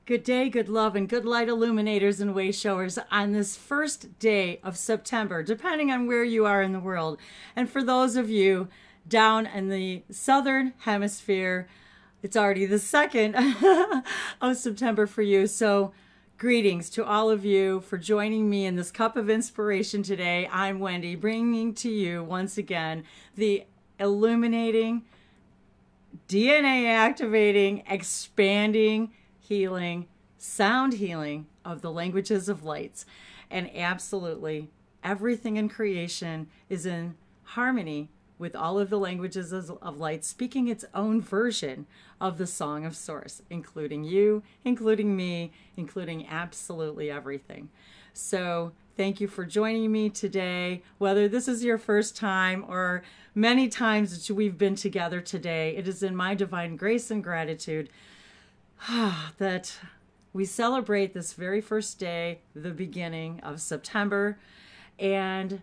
Good day, good love, and good light illuminators and way showers on this first day of September, depending on where you are in the world. And for those of you down in the southern hemisphere, it's already the 2nd of September for you. So greetings to all of you for joining me in this cup of inspiration today. I'm Wendy, bringing to you once again the illuminating, DNA activating, expanding, healing, sound healing of the languages of lights. And absolutely everything in creation is in harmony with all of the languages of light, speaking its own version of the song of source, including you, including me, including absolutely everything. So thank you for joining me today. Whether this is your first time or many times that we've been together today, it is in my divine grace and gratitude that we celebrate this very first day, the beginning of September, and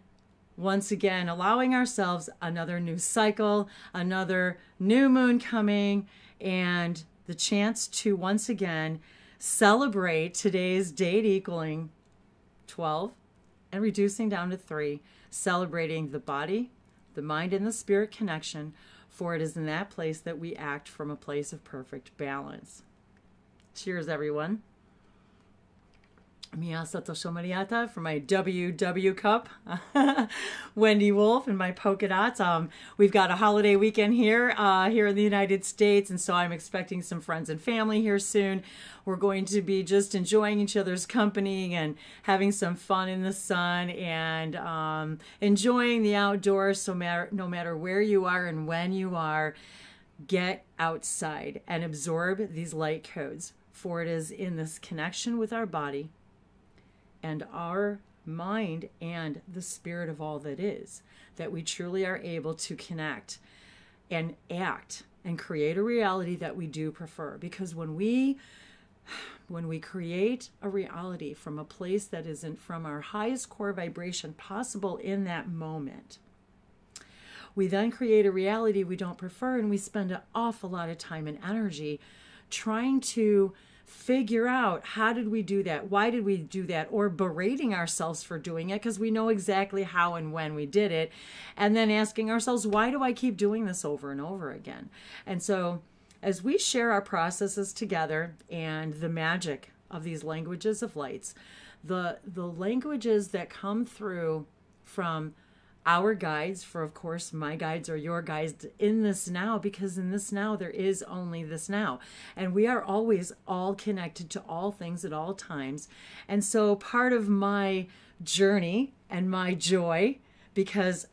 once again allowing ourselves another new cycle, another new moon coming, and the chance to once again celebrate today's date equaling 12 and reducing down to 3, celebrating the body, the mind, and the spirit connection, for it is in that place that we act from a place of perfect balance. Cheers, everyone. Mia Sato Shomariata for my WW cup. Wendy Wolfe and my polka dots. We've got a holiday weekend here in the United States, and so I'm expecting some friends and family here soon. We're going to be just enjoying each other's company and having some fun in the sun and enjoying the outdoors. So no matter where you are and when you are, get outside and absorb these light codes. For it is in this connection with our body and our mind and the spirit of all that is that we truly are able to connect and act and create a reality that we do prefer. Because when we create a reality from a place that isn't from our highest core vibration possible in that moment, we then create a reality we don't prefer, and we spend an awful lot of time and energy trying to figure out, how did we do that? Why did we do that? Or berating ourselves for doing it because we know exactly how and when we did it. And then asking ourselves, why do I keep doing this over and over again? And so as we share our processes together and the magic of these languages of lights, the languages that come through from our guides, for of course my guides are your guides in this now, because in this now there is only this now, and we are always all connected to all things at all times. And so part of my journey and my joy, because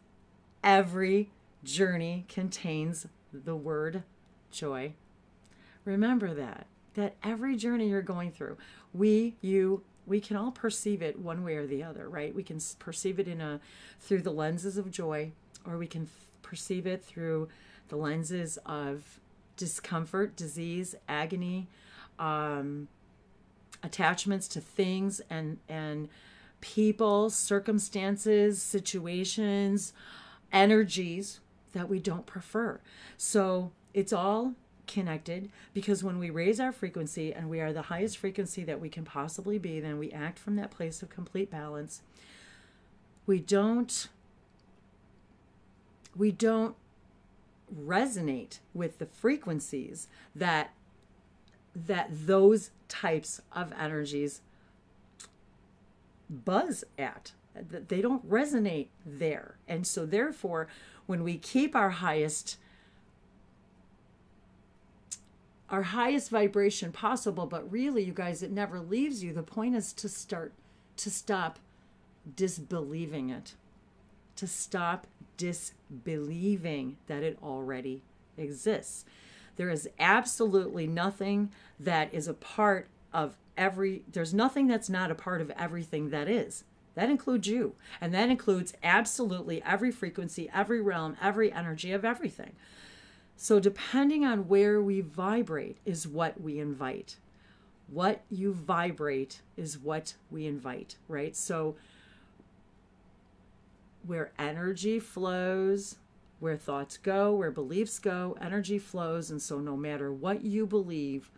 every journey contains the word joy, remember that every journey you're going through, we can all perceive it one way or the other, right? We can perceive it through the lenses of joy, or we can perceive it through the lenses of discomfort, disease, agony, attachments to things and people, circumstances, situations, energies that we don't prefer. So it's all connected, because when we raise our frequency and we are the highest frequency that we can possibly be, then we act from that place of complete balance. We don't resonate with the frequencies that those types of energies buzz at. They don't resonate there. And so therefore, when we keep our highest vibration possible, but really, you guys, it never leaves you. The point is to stop disbelieving it, to stop disbelieving that it already exists. There is absolutely nothing that is a part of there's nothing that's not a part of everything that is. That includes you, and that includes absolutely every frequency, every realm, every energy of everything. So depending on where we vibrate is what we invite. What you vibrate is what we invite, right? So where energy flows, where thoughts go, where beliefs go, energy flows. And so no matter what you believe,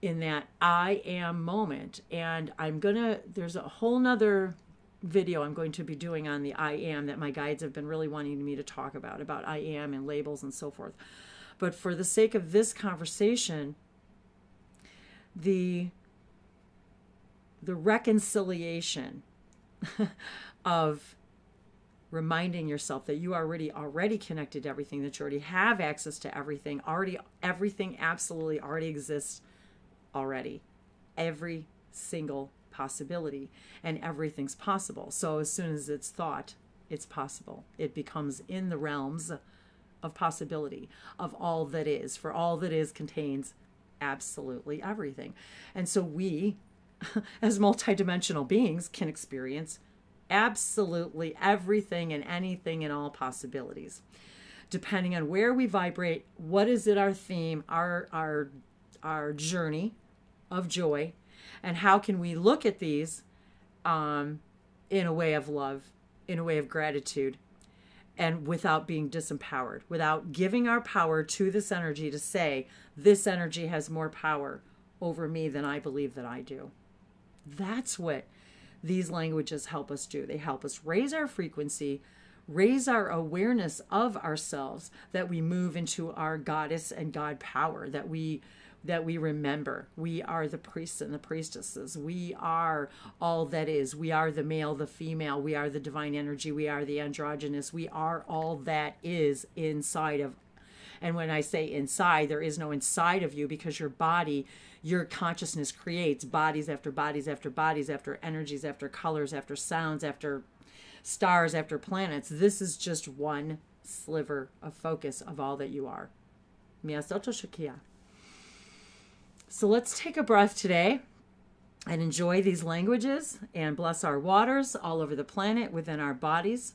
in that I am moment. And there's a whole nother video I'm going to be doing on the I am that my guides have been really wanting me to talk about I am and labels and so forth. But for the sake of this conversation, the reconciliation of reminding yourself that you are already connected to everything, that you already have access to everything, everything absolutely already exists already. Every single possibility, and everything's possible. So as soon as it's thought, it's possible. It becomes in the realms of possibility of all that is, for all that is contains absolutely everything. And so we, as multidimensional beings, can experience absolutely everything and anything and all possibilities, depending on where we vibrate. What is it, our theme, our journey of joy, and how can we look at these in a way of love, in a way of gratitude, and without being disempowered, without giving our power to this energy to say, this energy has more power over me than I believe that I do. That's what these languages help us do. They help us raise our frequency, raise our awareness of ourselves, that we move into our goddess and God power, that we remember we are the priests and the priestesses. We are all that is. We are the male, the female. We are the divine energy. We are the androgynous. We are all that is inside of. And when I say inside, there is no inside of you, because your body, your consciousness creates bodies after bodies after bodies, after energies, after colors, after sounds, after stars, after planets. This is just one sliver of focus of all that you are. So let's take a breath today and enjoy these languages and bless our waters all over the planet, within our bodies,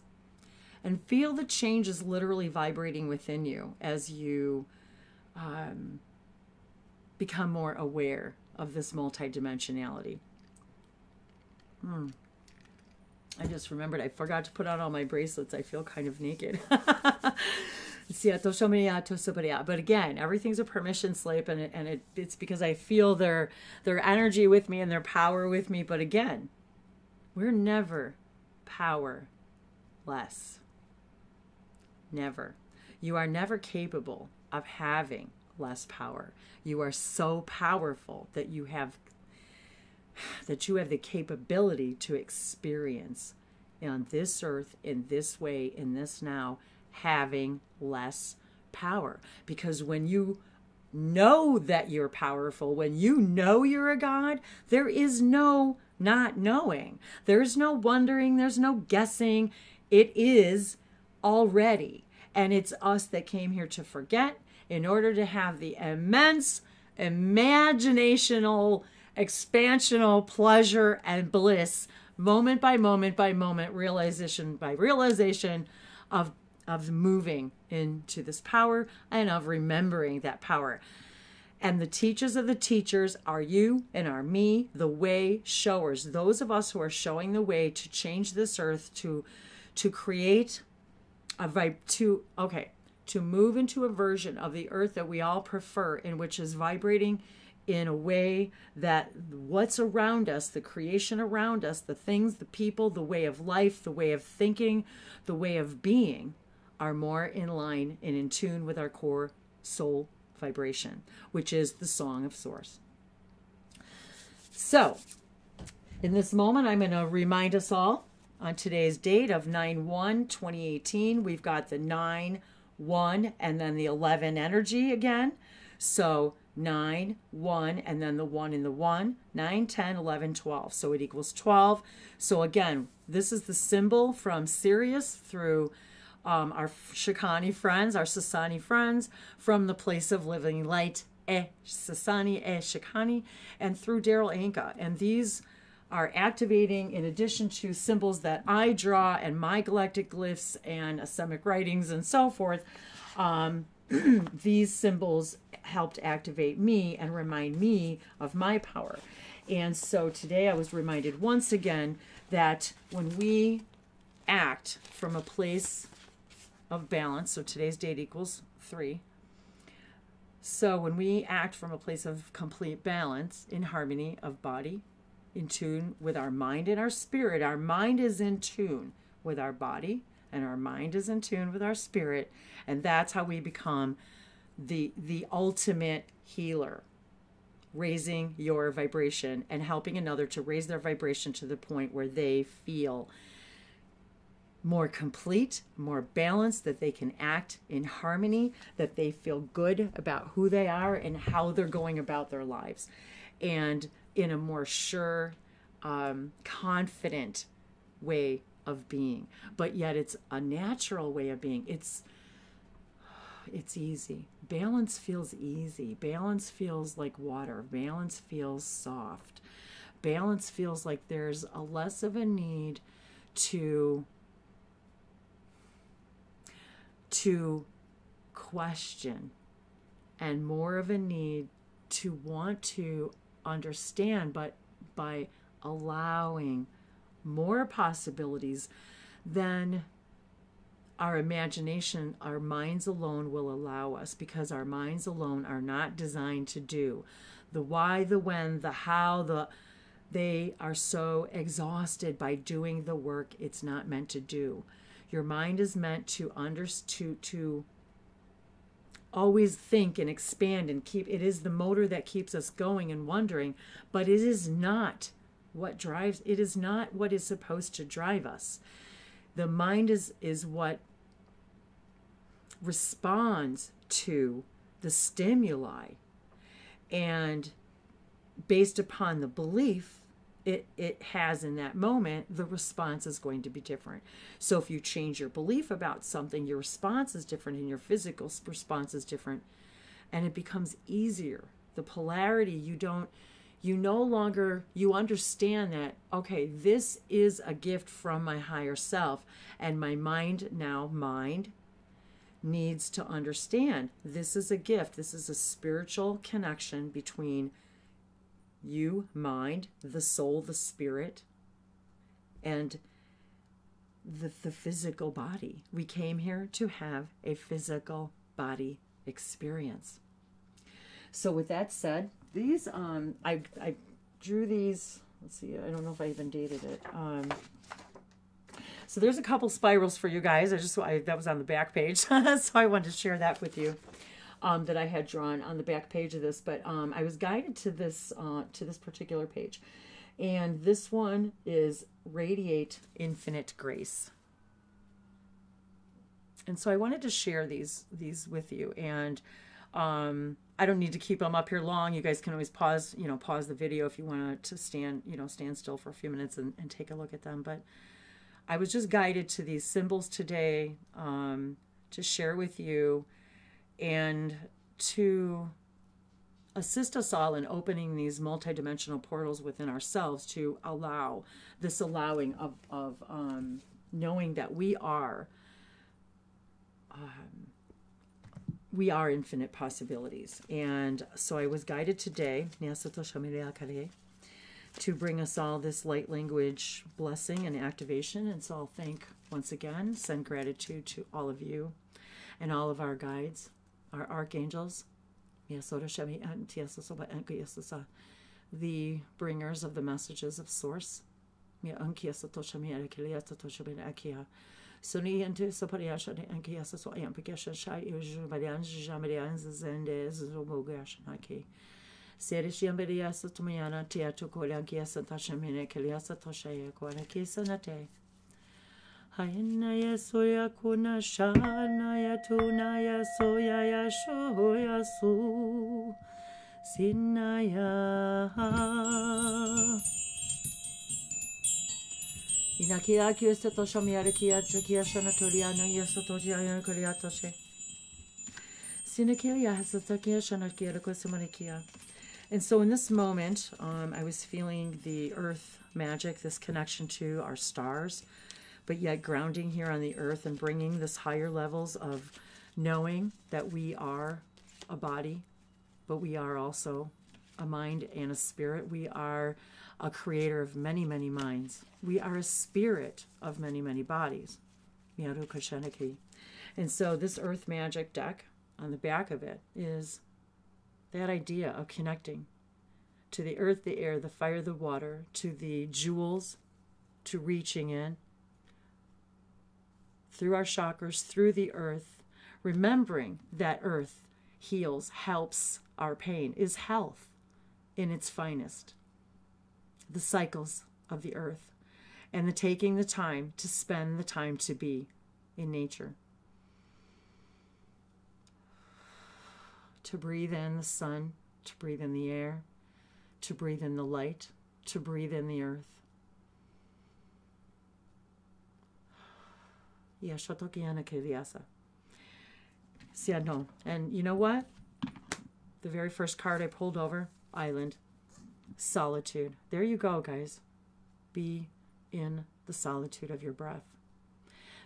and feel the changes literally vibrating within you as you become more aware of this multidimensionality. I just remembered I forgot to put on all my bracelets. I feel kind of naked. But again, everything's a permission slip, and it's because I feel their energy with me and their power with me. But again, we're never powerless. Never. You are never capable of having less power. You are so powerful that you have the capability to experience on this earth, in this way, in this now, having less power. Because when you know that you're powerful, when you know you're a god, there is no not knowing. There's no wondering. There's no guessing. It is already. And it's us that came here to forget in order to have the immense imaginational, expansional pleasure and bliss, moment by moment by moment, realization by realization of moving into this power and of remembering that power. And the teachers of the teachers are you and are me, the way showers. Those of us who are showing the way to change this earth, to create a vibe, to move into a version of the earth that we all prefer, in which is vibrating in a way that what's around us, the creation around us, the things, the people, the way of life, the way of thinking, the way of being, are more in line and in tune with our core soul vibration, which is the song of Source. So, in this moment, I'm going to remind us all on today's date of 9/1/2018, we've got the 9, 1, and then the 11 energy again. So 9, 1, and then the 1 in the 1, 9, 10, 11, 12. So it equals 12. So again, this is the symbol from Sirius through our Shikani friends, our Sasani friends, from the place of living light, Sasani, Shikani, and through Daryl Anka. And these are activating, in addition to symbols that I draw and my galactic glyphs and Asemic writings and so forth. These symbols helped activate me and remind me of my power. And so today I was reminded once again that when we act from a place of balance, so today's date equals 3. So when we act from a place of complete balance, in harmony of body, in tune with our mind and our spirit, our mind is in tune with our body and our mind is in tune with our spirit. And that's how we become the ultimate healer, raising your vibration and helping another to raise their vibration to the point where they feel more complete, more balanced, that they can act in harmony, that they feel good about who they are and how they're going about their lives, and in a more sure, confident way of being. But yet it's a natural way of being. It's easy. Balance feels easy. Balance feels like water. Balance feels soft. Balance feels like there's a less of a need to question and more of a need to want to understand, but by allowing more possibilities than our imagination, our minds alone will allow us, because our minds alone are not designed to do the why, the when, the how, they are so exhausted by doing the work it's not meant to do. Your mind is meant to always think and expand and keep. It is the motor that keeps us going and wondering, but it is not what drives. It is not what is supposed to drive us. The mind is what responds to the stimuli, and based upon the belief it has in that moment, the response is going to be different. So if you change your belief about something, your response is different and your physical response is different, and it becomes easier. The polarity, you no longer, you understand that, okay, this is a gift from my higher self, and my mind needs to understand this is a gift. This is a spiritual connection between you, mind, the soul, the spirit, and the physical body. We came here to have a physical body experience. So with that said, these, I drew these, let's see, I don't know if I even dated it. So there's a couple spirals for you guys. That was on the back page. So I wanted to share that with you. That I had drawn on the back page of this, but I was guided to this particular page, and this one is Radiate Infinite Grace. And so I wanted to share these with you, and I don't need to keep them up here long. You guys can always pause the video if you want to stand still for a few minutes and take a look at them. But I was just guided to these symbols today to share with you, and to assist us all in opening these multidimensional portals within ourselves, to allow this allowing of knowing that we are infinite possibilities. And so I was guided today to bring us all this light language blessing and activation. And so I'll thank once again, send gratitude to all of you and all of our guides, our archangels, the bringers of the messages of Source. Hayanaya soya kuna shana tunaya soya ya shoya su sinaya inakia kiyosato shamiara kiya shana toriana yasato jaya kariatoshe sinakia yasatakia shana kiya kosimanikia. And so in this moment, I was feeling the earth magic, this connection to our stars, but yet grounding here on the earth and bringing this higher levels of knowing that we are a body, but we are also a mind and a spirit. We are a creator of many, many minds. We are a spirit of many, many bodies. And so this earth magic deck, on the back of it is that idea of connecting to the earth, the air, the fire, the water, to the jewels, to reaching in through our chakras, through the earth, remembering that earth heals, helps our pain, is health in its finest. The cycles of the earth, and the taking the time to spend the time to be in nature. To breathe in the sun, to breathe in the air, to breathe in the light, to breathe in the earth. And you know what? The very first card I pulled over, island, solitude. There you go, guys. Be in the solitude of your breath.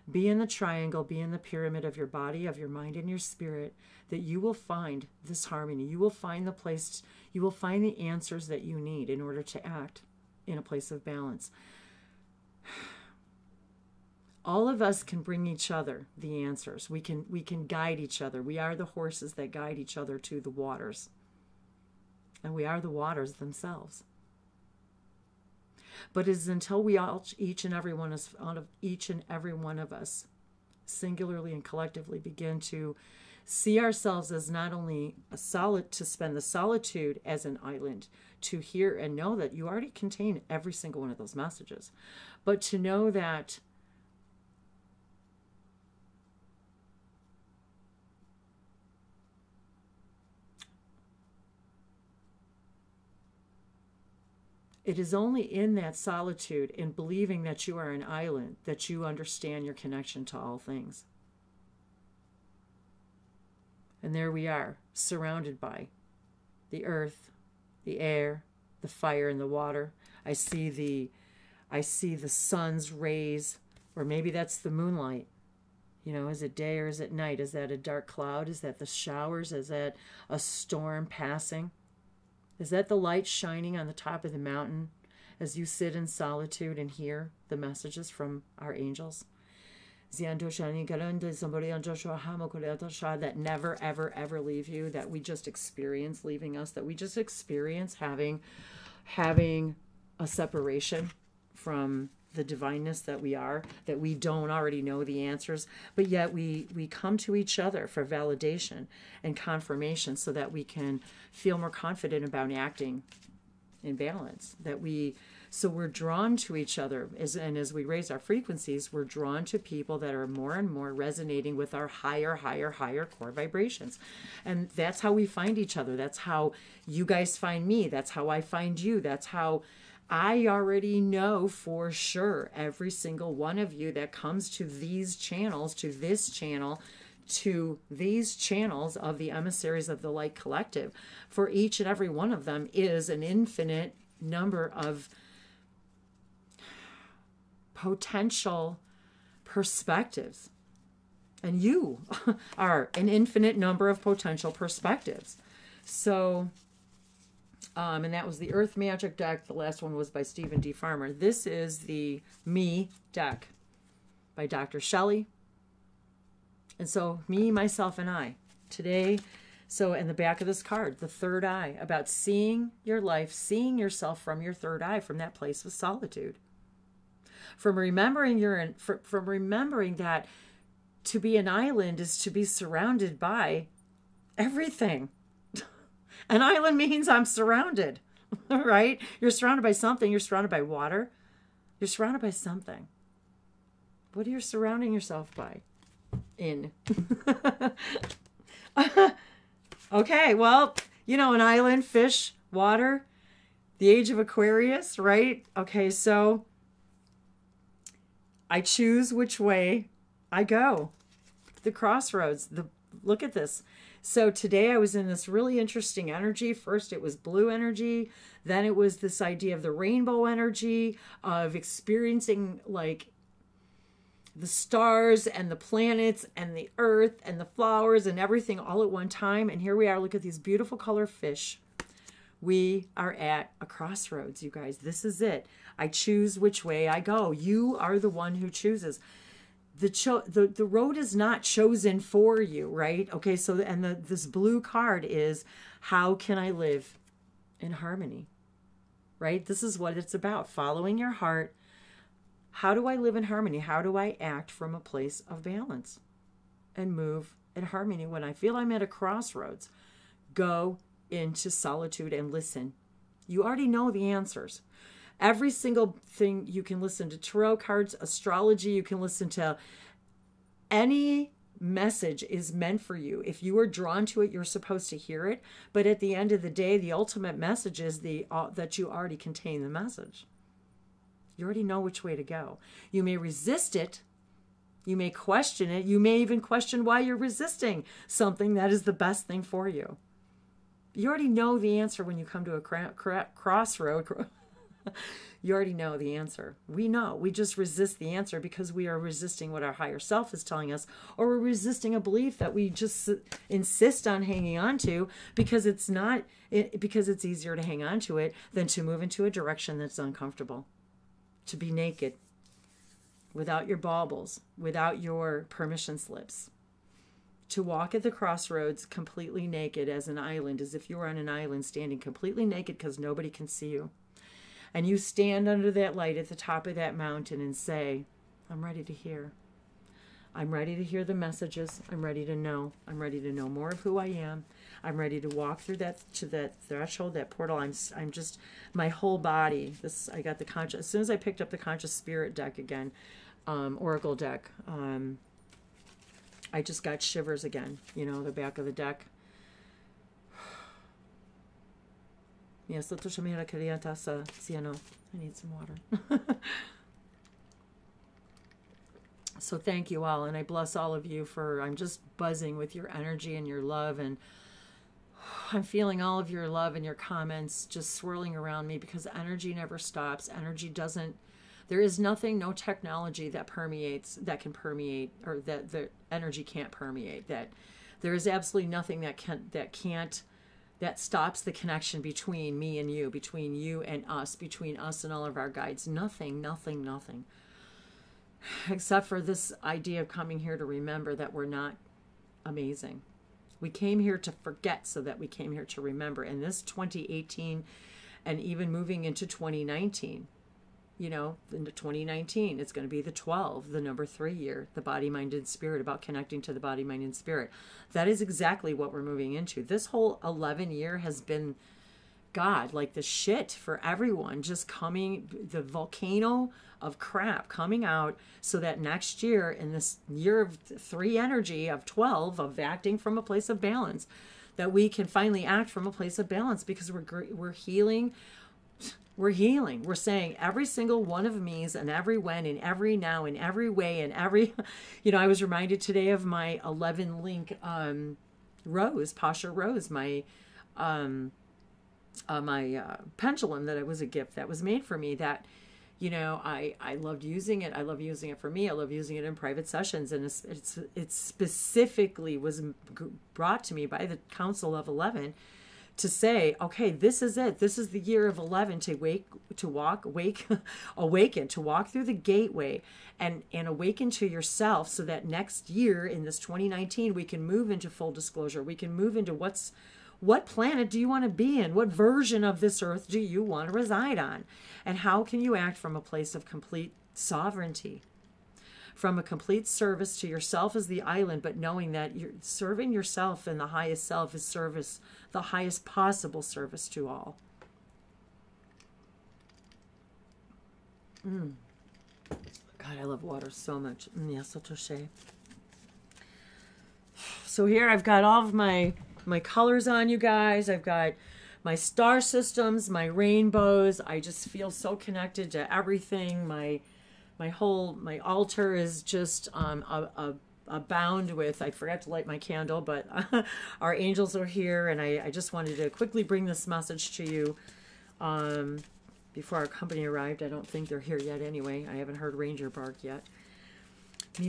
Be in the triangle, be in the pyramid of your body, of your mind, and your spirit, that you will find this harmony. You will find the place, you will find the answers that you need in order to act in a place of balance. All of us can bring each other the answers. We can guide each other. We are the horses that guide each other to the waters. And we are the waters themselves. But it is until we all, each and every one of us, singularly and collectively, begin to see ourselves as not only to spend the solitude as an island, to hear and know that you already contain every single one of those messages, but to know that it is only in that solitude, in believing that you are an island, that you understand your connection to all things. And there we are, surrounded by the earth, the air, the fire, and the water. I see the sun's rays, or maybe that's the moonlight. You know, is it day or is it night? Is that a dark cloud? Is that the showers? Is that a storm passing? Is that the light shining on the top of the mountain as you sit in solitude and hear the messages from our angels? That never, ever, ever leave you, that we just experience leaving us, that we just experience having a separation from the divineness that we are, that we don't already know the answers, but yet we come to each other for validation and confirmation so that we can feel more confident about acting in balance. So we're drawn to each other, as we raise our frequencies, we're drawn to people that are more and more resonating with our higher core vibrations. And that's how we find each other. That's how you guys find me. That's how I find you. That's how I already know for sure every single one of you that comes to these channels, to this channel, to these channels of the Emissaries of the Light Collective. For each and every one of them is an infinite number of potential perspectives. And you are an infinite number of potential perspectives. So... and that was the Earth Magic deck. The last one was by Stephen D. Farmer. This is the Me deck by Dr. Shelley. And so me, myself, and I. Today, so in the back of this card, the third eye, about seeing your life, seeing yourself from your third eye, from that place of solitude. From remembering from remembering that to be an island is to be surrounded by everything. An island means I'm surrounded, right? You're surrounded by something. You're surrounded by water. You're surrounded by something. What are you surrounding yourself by? In. Okay, well, you know, an island, fish, water, the age of Aquarius, right? Okay, so I choose which way I go. The crossroads. Look at this. So today I was in this really interesting energy. First it was blue energy. Then it was this idea of the rainbow energy, of experiencing like the stars and the planets and the earth and the flowers and everything all at one time. And here we are. Look at these beautiful color fish. We are at a crossroads, you guys. This is it. I choose which way I go. You are the one who chooses. the road is not chosen for you, right? Okay, so this blue card is, how can I live in harmony? Right? This is what it's about, following your heart. How do I live in harmony? How do I act from a place of balance and move in harmony when I feel I'm at a crossroads? Go into solitude and listen. You already know the answers. Every single thing, you can listen to tarot cards, astrology, you can listen to any message is meant for you. If you are drawn to it, you're supposed to hear it. But at the end of the day, the ultimate message is that you already contain the message. You already know which way to go. You may resist it. You may question it. You may even question why you're resisting something that is the best thing for you. You already know the answer when you come to a crossroad. You already know the answer. We know. We just resist the answer because we are resisting what our higher self is telling us, or we're resisting a belief that we just insist on hanging on to because because it's easier to hang on to it than to move into a direction that's uncomfortable. To be naked, without your baubles, without your permission slips. To walk at the crossroads completely naked as an island, as if you were on an island standing completely naked because nobody can see you. And you stand under that light at the top of that mountain and say, I'm ready to hear. I'm ready to hear the messages. I'm ready to know. I'm ready to know more of who I am. I'm ready to walk through that threshold, that portal. I'm just, my whole body. I got the conscious. As soon as I picked up the conscious spirit deck again, oracle deck, I just got shivers again. You know, the back of the deck. Yes, I need some water. So thank you all, and I bless all of you I'm just buzzing with your energy and your love, and I'm feeling all of your love and your comments just swirling around me because energy never stops. Energy doesn't, there is nothing, no technology that can permeate, or that the energy can't permeate, that there is absolutely nothing that stops the connection between me and you, between you and us, between us and all of our guides. Nothing, nothing, nothing. Except for this idea of coming here to remember that we're not amazing. We came here to forget so that we came here to remember. And this 2018 and even moving into 2019, you know, into 2019, it's going to be the 12, the number 3 year, the body, mind, and spirit, about connecting to the body, mind, and spirit. That is exactly what we're moving into. This whole 11 year has been, God, like the shit for everyone, just coming, the volcano of crap coming out, so that next year, in this year of 3 energy, of 12, of acting from a place of balance, that we can finally act from a place of balance, because we're healing. We're healing. We're saying every single one of me's, and every when, and every now, in every way, and every, you know, I was reminded today of my 11 link rose, Pasha Rose, my pendulum, that it was a gift that was made for me, that, you know, I loved using it. I love using it for me. I love using it in private sessions. And it specifically was brought to me by the Council of 11 to say, okay, this is it. This is the year of 11 awaken, to walk through the gateway and awaken to yourself, so that next year, in this 2019, we can move into full disclosure. We can move into what planet do you want to be in? What version of this earth do you want to reside on? And how can you act from a place of complete sovereignty? From a complete service to yourself as the island, but knowing that you're serving yourself and the highest self is service, the highest possible service to all. God, I love water so much. So here I've got all of my colors on, you guys. I've got my star systems, my rainbows. I just feel so connected to everything. My altar is just abound with, I forgot to light my candle, but our angels are here, and I just wanted to quickly bring this message to you before our company arrived. I don't think they're here yet anyway. I haven't heard Ranger bark yet. And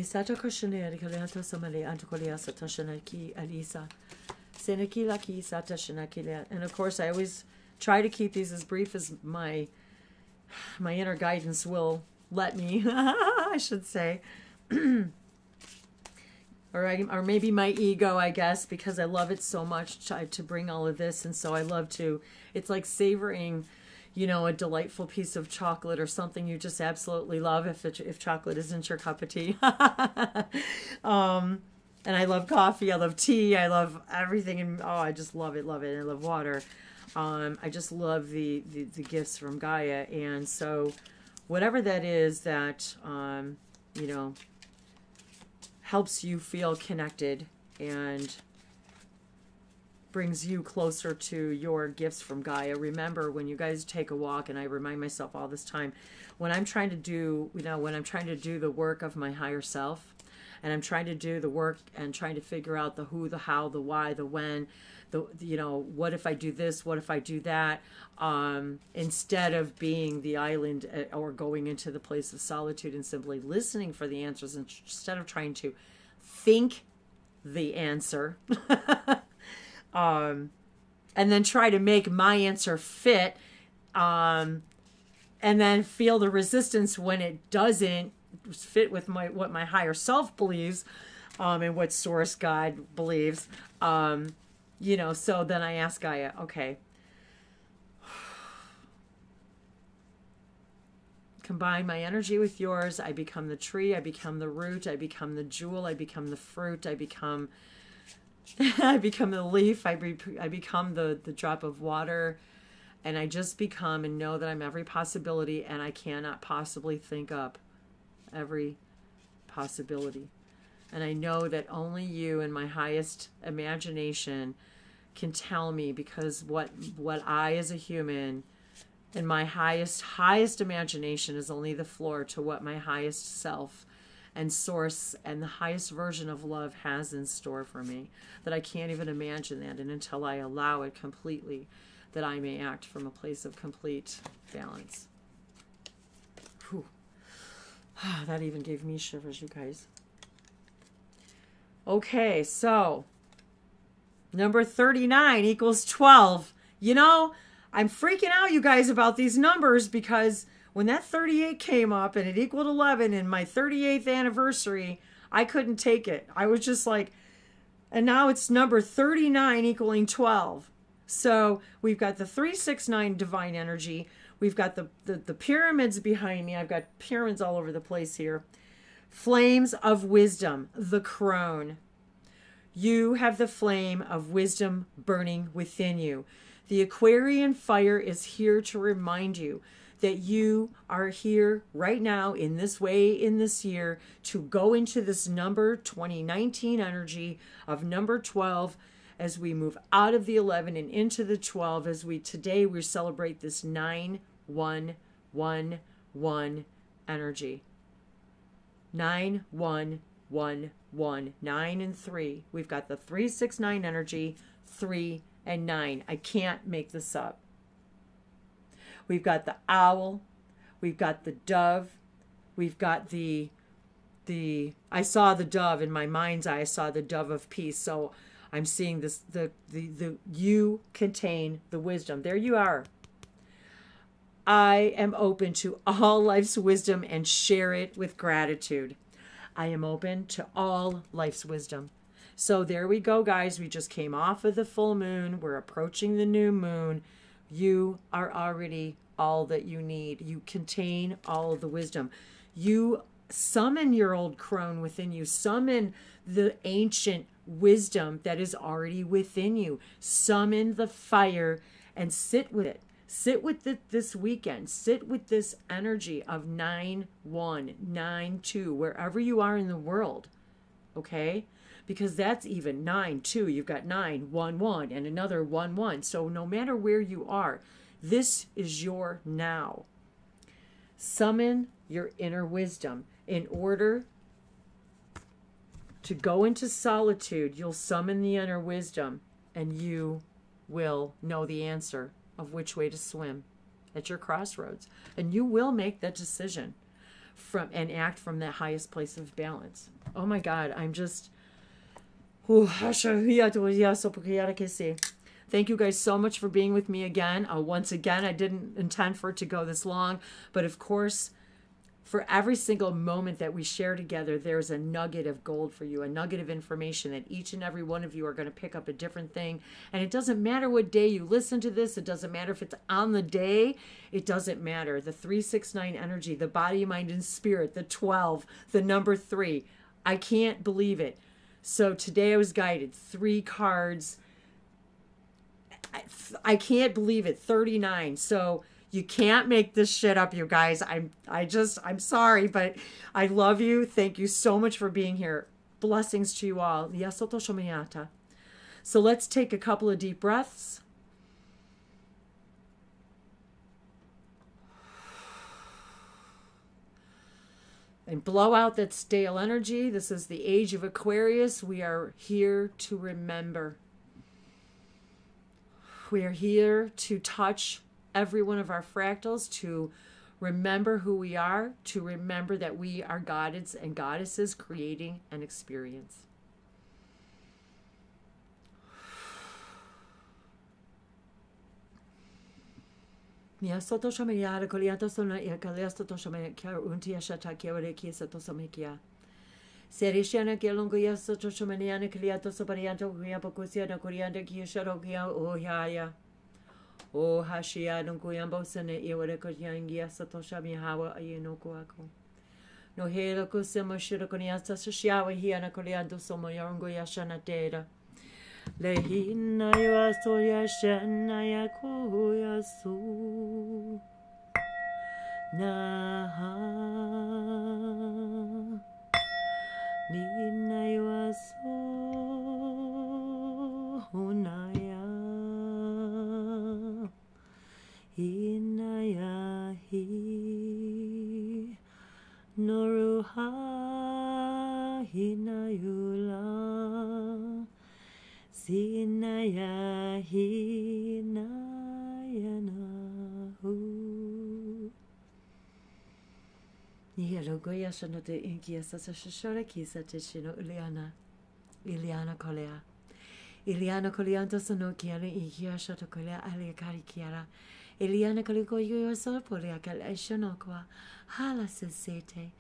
of course, I always try to keep these as brief as my inner guidance will let me, I should say. or maybe my ego, I guess, because I love it so much to bring all of this. And so I love to, it's like savoring, you know, a delightful piece of chocolate or something you just absolutely love if chocolate isn't your cup of tea. And I love coffee, I love tea, I love everything, and oh, I just love it. I love water. I just love the gifts from Gaia. And so whatever that is that, you know, helps you feel connected and brings you closer to your gifts from Gaia. Remember, when you guys take a walk, and I remind myself all this time, when I'm trying to do, you know, when I'm trying to do the work of my higher self, and I'm trying to do the work and trying to figure out the who, the how, the why, the when, the, you know, what if I do this, what if I do that, instead of being the island or going into the place of solitude and simply listening for the answers, instead of trying to think the answer, and then try to make my answer fit, and then feel the resistance when it doesn't fit with what my higher self believes, and what source God believes, you know. So then I ask Gaia, okay, combine my energy with yours. I become the tree, I become the root, I become the jewel, I become the fruit, I become I become the leaf, I become the drop of water, and I just become and know that I'm every possibility, and I cannot possibly think up every possibility. And I know that only you and my highest imagination can tell me, because what I as a human and my highest imagination is only the floor to what my highest self and source and the highest version of love has in store for me, that I can't even imagine that. And until I allow it completely, that I may act from a place of complete balance. Whew. That even gave me shivers, you guys. Okay, so number 39 equals 12. You know, I'm freaking out, you guys, about these numbers, because when that 38 came up and it equaled 11 in my 38th anniversary, I couldn't take it. I was just like, and now it's number 39 equaling 12. So we've got the 369 divine energy. We've got the pyramids behind me. I've got pyramids all over the place here. Flames of wisdom, the crone. You have the flame of wisdom burning within you. The Aquarian fire is here to remind you that you are here right now in this way, in this year, to go into this number 2019 energy of number 12, as we move out of the 11 and into the 12, as today we celebrate this 9-1-1-1 energy. 9-1-1-1, 9 and 3. We've got the 3-6-9 energy, 3 and 9. I can't make this up. We've got the owl, we've got the dove, we've got the I saw the dove in my mind's eye. I saw the dove of peace. So I'm seeing this, the you contain the wisdom. There you are. I am open to all life's wisdom and share it with gratitude. I am open to all life's wisdom. So there we go, guys. We just came off of the full moon. We're approaching the new moon. You are already all that you need. You contain all of the wisdom. You summon your old crone within you. Summon the ancient wisdom that is already within you. Summon the fire and sit with it. Sit with it this weekend. Sit with this energy of 9-1, 9-2, wherever you are in the world. Okay? Because that's even 9-2. You've got 9-1-1 and another 1-1. So no matter where you are, this is your now. Summon your inner wisdom. In order to go into solitude, you'll summon the inner wisdom, and you will know the answer of which way to swim at your crossroads. And you will make that decision and act from that highest place of balance. Oh my God, I'm just... Thank you guys so much for being with me again. Once again, I didn't intend for it to go this long, but of course, For every single moment that we share together, there's a nugget of gold for you, a nugget of information that each and every one of you are going to pick up a different thing. And it doesn't matter what day you listen to this. It doesn't matter if it's on the day. It doesn't matter. The 369 energy, the body, mind, and spirit, the 12, the number 3. I can't believe it. So today I was guided 3 cards. I can't believe it. 39. So you can't make this shit up, you guys. I'm sorry, but I love you. Thank you so much for being here. Blessings to you all. So let's take a couple of deep breaths. And blow out that stale energy. This is the age of Aquarius. We are here to remember. We are here to touch every one of our fractals, to remember who we are, to remember that we are gods and goddesses creating an experience. Serishana Gelongo Yasoto Shomaniana Kliato Sobarianto Guyapocusia no Corianda Kisharo Gia O Yaya O Hashia no Guyambo Sene Iwako Yangia Soto Shami Hawa Ayanokuako. No Helo Cosimo Shirokoniasa Shishawa Hiana Coriando Somoyongo Yashana Data. Lehina Yaso Yashana Yaku Yasu Naha. Nina yuaso hunaya hinaya hi noruha hinayula sinaya hinayanahu. Nihelogoya shanote inkia sasa shashora kisa tishino IlliAnna. IlliAnna kolea. IlliAnna koleanto sono kiara inkia shato kolea alia kari kiara. IlliAnna koliko yo so polea kal ashonokwa. Hala sesete.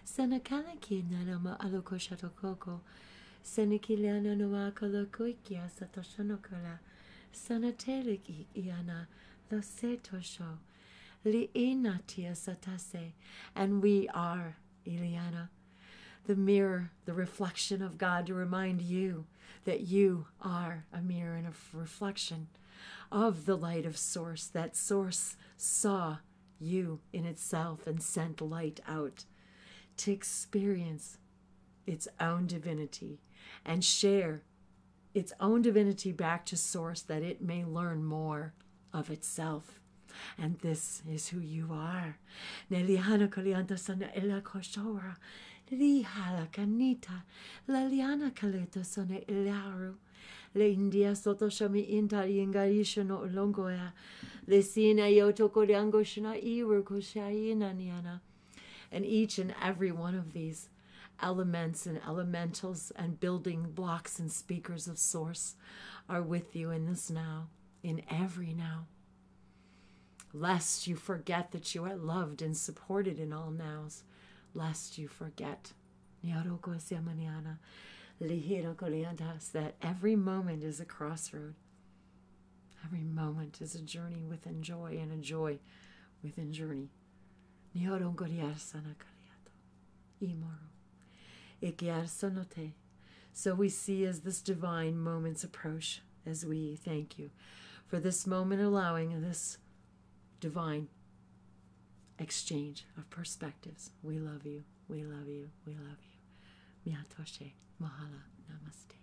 Sana kala ki nanama aloko shato koko. Sana kiliana no ma koloko ikia sato shonokola. Sana telik IlliAnna lo seto sho. Li'inatia satase, and we are IlliAnna, the mirror, the reflection of God, to remind you that you are a mirror and a reflection of the light of Source. That Source saw you in itself and sent light out to experience its own divinity and share its own divinity back to Source, that it may learn more of itself. And this is who you are. Neliana Kalianta Sana Ella Koshora. Lihala Kanita. Laliana Kaleta Sana Ilaru. Le India Soto Shami Inta Yingarisha no Longoya. Le Sina Yoto Koriango Shana Iwer Koshaina Niana. And each and every one of these elements and elementals and building blocks and speakers of Source are with you in this now, in every now. Lest you forget that you are loved and supported in all nows. Lest you forget that every moment is a crossroad. Every moment is a journey within joy and a joy within journey. So we see as this divine moments approach, as we thank you for this moment, allowing this divine exchange of perspectives. We love you. We love you. We love you. Miyatoshe. Mahala. Namaste.